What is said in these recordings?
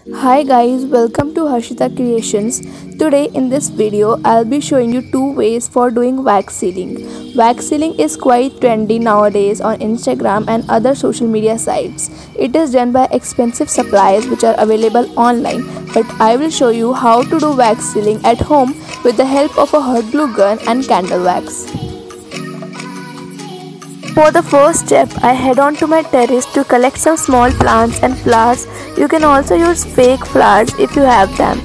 Hi guys, welcome to Harshita Creations. Today in this video, I'll be showing you two ways for doing wax sealing. Wax sealing is quite trendy nowadays on Instagram and other social media sites. It is done by expensive supplies which are available online, but I will show you how to do wax sealing at home with the help of a hot glue gun and candle wax. For the first step, I head on to my terrace to collect some small plants and flowers. You can also use fake flowers if you have them.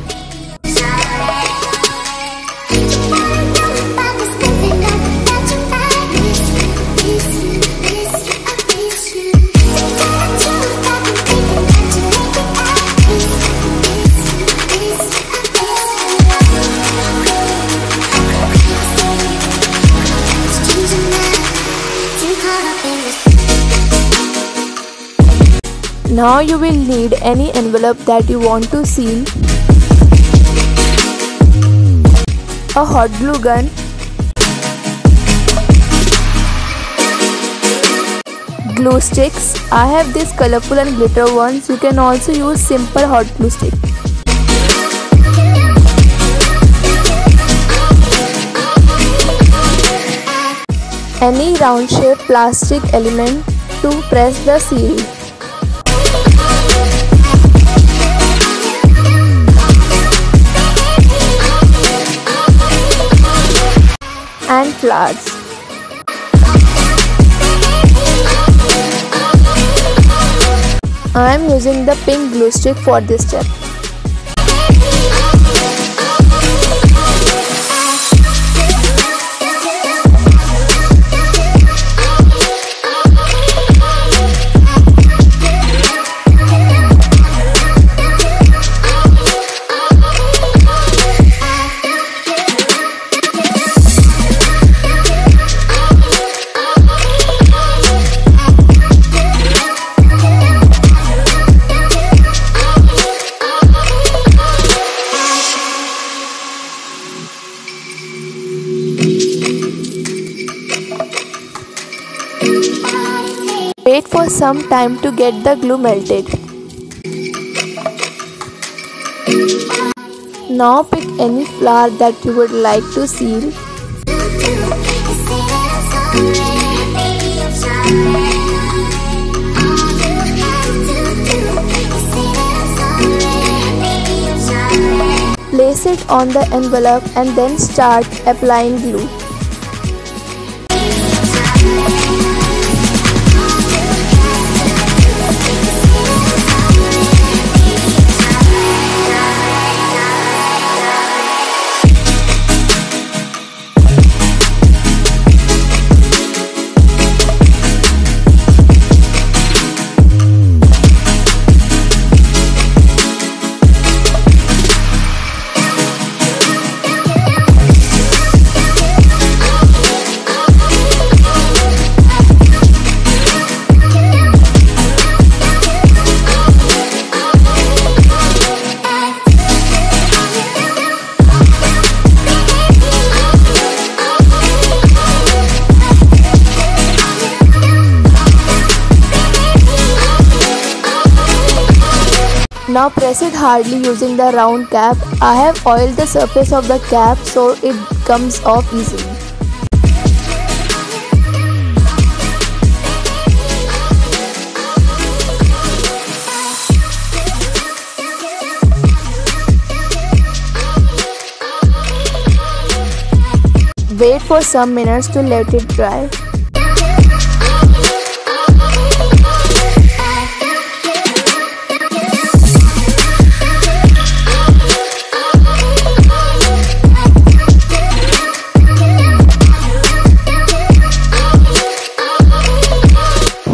Now you will need any envelope that you want to seal, a hot glue gun, glue sticks. I have these colorful and glitter ones. You can also use simple hot glue stick. Any round shape plastic element to press the seal. And flowers. I am using the pink glue stick for this step. Wait for some time to get the glue melted. Now pick any flower that you would like to seal. Place it on the envelope and then start applying glue. Now press it hardly using the round cap. I have oiled the surface of the cap so it comes off easily. Wait for some minutes to let it dry.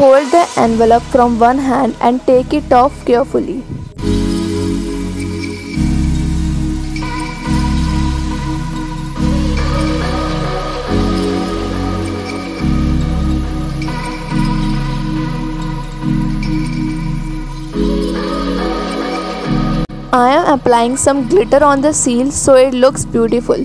Hold the envelope from one hand and take it off carefully. I am applying some glitter on the seal so it looks beautiful.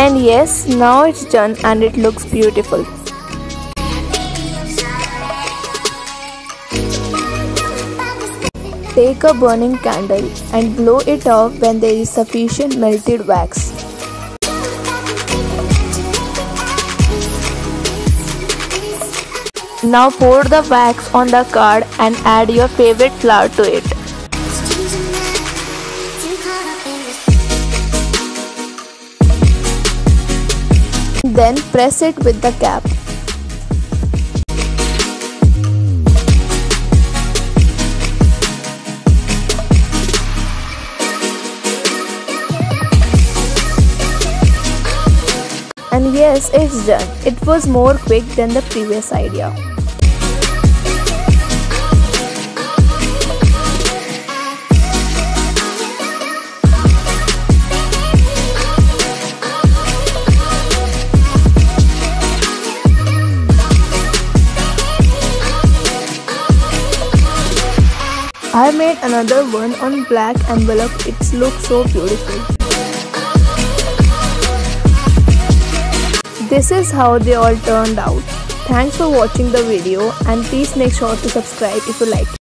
And yes, now it's done and it looks beautiful. Take a burning candle and blow it off when there is sufficient melted wax. Now pour the wax on the card and add your favorite flower to it. Then press it with the cap. And yes, it's done. It was more quick than the previous idea. I made another one on black envelope. It looks so beautiful. This is how they all turned out. Thanks for watching the video and please make sure to subscribe if you like it.